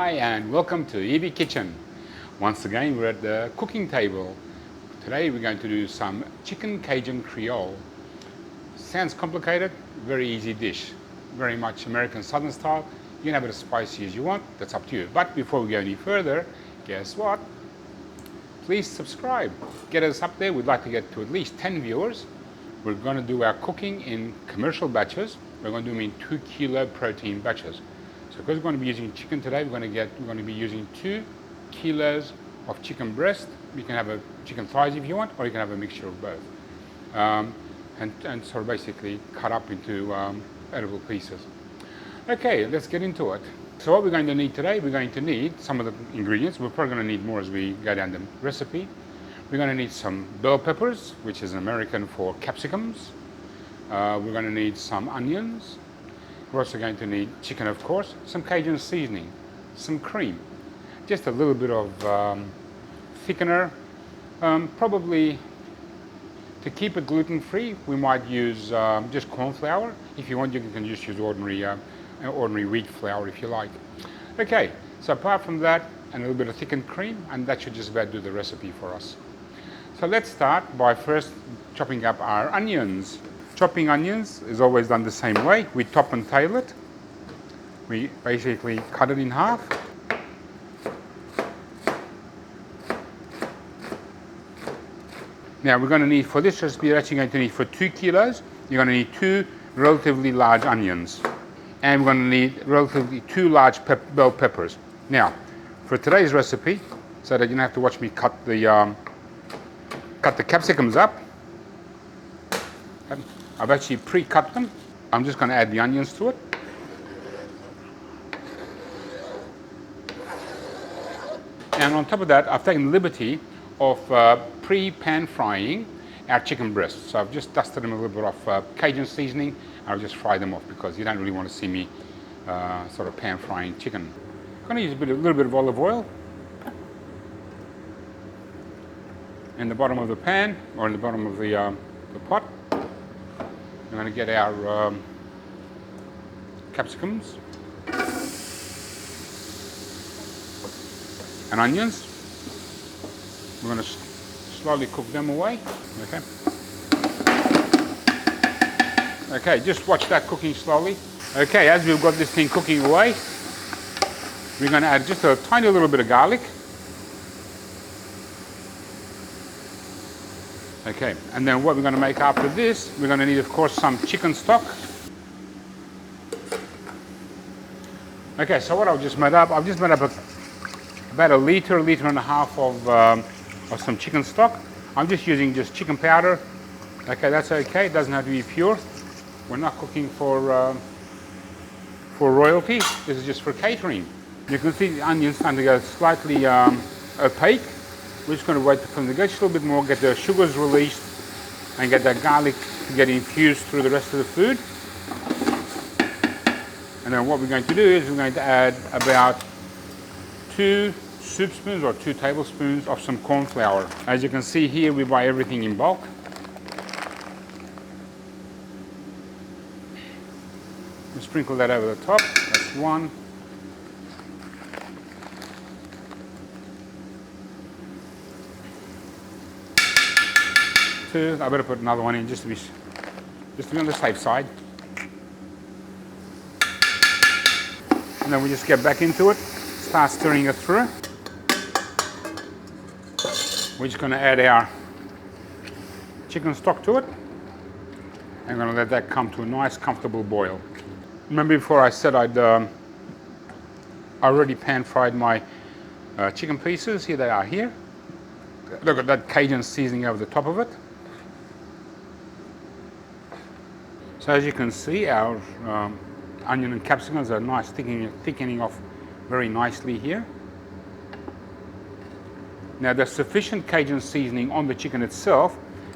Hi and welcome to Evie Kitchen. Once again we're at the cooking table. Today we're going to do some chicken Cajun Creole. Sounds complicated, very easy dish. Very much American Southern style. You can have it as spicy as you want, that's up to you. But before we go any further, guess what? Please subscribe. Get us up there. We'd like to get to at least 10 viewers. We're going to do our cooking in commercial batches. We're going to do them in 2 kilo protein batches. So because we're going to be using chicken today, we're going to be using 2 kilos of chicken breast. You can have a chicken thighs if you want, or you can have a mixture of both. And sort of basically cut up into edible pieces. Okay, let's get into it. So what we're going to need today, we're going to need some of the ingredients. We're probably going to need more as we go down the recipe. We're going to need some bell peppers, which is American for capsicums. We're going to need some onions. We're also going to need chicken, of course, some Cajun seasoning, some cream, just a little bit of thickener. Probably to keep it gluten-free, we might use just corn flour. If you want, you can just use ordinary wheat flour if you like. Okay, so apart from that, and a little bit of thickened cream, and that should just about do the recipe for us. So let's start by first chopping up our onions. Chopping onions is always done the same way. We top and tail it. We basically cut it in half. Now we're going to need, for this recipe, you're actually going to need, for 2 kilos, you're going to need 2 relatively large onions. And we're going to need relatively 2 large bell peppers. Now, for today's recipe, so that you don't have to watch me cut the capsicums up, I've actually pre-cut them. I'm just going to add the onions to it. And on top of that, I've taken the liberty of pre-pan frying our chicken breasts. So I've just dusted them a little bit of Cajun seasoning. I'll just fry them off because you don't really want to see me sort of pan frying chicken. I'm going to use a little bit of olive oil in the bottom of the pan, or in the bottom of the pot. I'm going to get our capsicums and onions. We're going to slowly cook them away. Okay. Okay, just watch that cooking slowly. Okay, as we've got this thing cooking away, we're going to add just a tiny little bit of garlic. Okay, and then what we're going to make after this, we're going to need, of course, some chicken stock. Okay, so what I've just made up about a liter and a half of some chicken stock. I'm just using just chicken powder. Okay, that's okay. It doesn't have to be pure. We're not cooking for royalty. This is just for catering. You can see the onions starting to go slightly opaque. We're just going to wait for them to go just a little bit more, get the sugars released, and get that garlic to get infused through the rest of the food. And then what we're going to do is we're going to add about 2 soup spoons or 2 tablespoons of some corn flour. As you can see here, we buy everything in bulk. We sprinkle that over the top. That's 1. 2. I better put another one in just to be on the safe side. And then we just get back into it, start stirring it through. We're just going to add our chicken stock to it. I'm going to let that come to a nice, comfortable boil. Remember before I said I already pan fried my chicken pieces. Here they are here. Look at that Cajun seasoning over the top of it. So as you can see, our onion and capsicums are nice thickening off very nicely here. Now there's sufficient Cajun seasoning on the chicken itself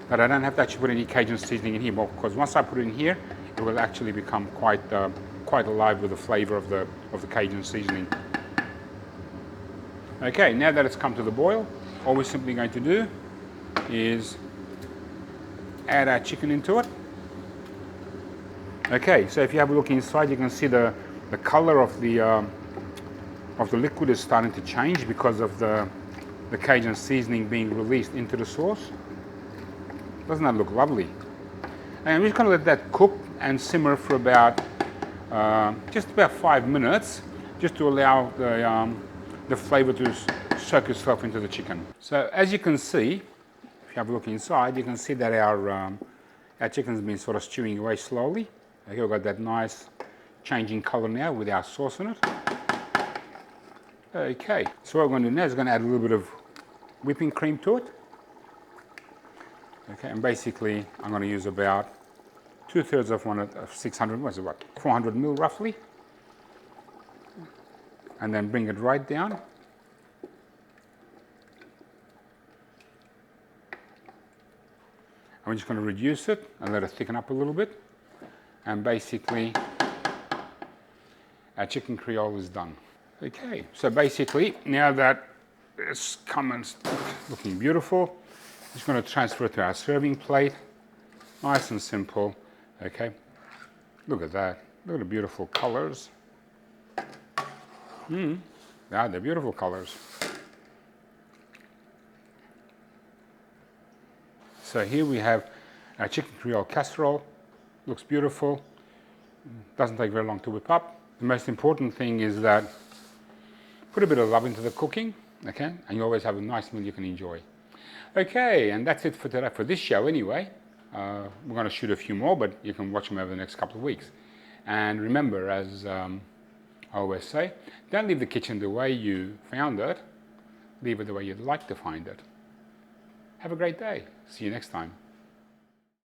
that I don't have to actually put any Cajun seasoning in here, because once I put it in here, it will actually become quite alive with the flavor of the Cajun seasoning. Okay, now that it's come to the boil, all we're simply going to do is add our chicken into it. Okay, so if you have a look inside, you can see the color of the of the liquid is starting to change because of the Cajun seasoning being released into the sauce. Doesn't that look lovely? And I'm just going to let that cook and simmer for about just about 5 minutes, just to allow the flavor to soak itself into the chicken. So as you can see, if you have a look inside, you can see that our chicken's been sort of stewing away slowly. Okay, we've got that nice changing color now with our sauce in it. Okay, so what we're going to do now is going to add a little bit of whipping cream to it. Okay, and basically I'm going to use about 2/3 of one of 600, what's it, what, 400 ml roughly. And then bring it right down. And we're just going to reduce it and let it thicken up a little bit. And basically, our chicken Creole is done. Okay, so basically, now that it's come and looking beautiful, I'm just going to transfer it to our serving plate. Nice and simple. Okay, look at that. Look at the beautiful colors. Yeah, they're beautiful colors. So here we have our chicken Creole casserole. Looks beautiful. Doesn't take very long to whip up. The most important thing is that put a bit of love into the cooking, okay, and you always have a nice meal you can enjoy. Okay, and that's it for today, for this show anyway. We're going to shoot a few more, but you can watch them over the next couple of weeks. And remember, as I always say, don't leave the kitchen the way you found it. Leave it the way you'd like to find it. Have a great day. See you next time.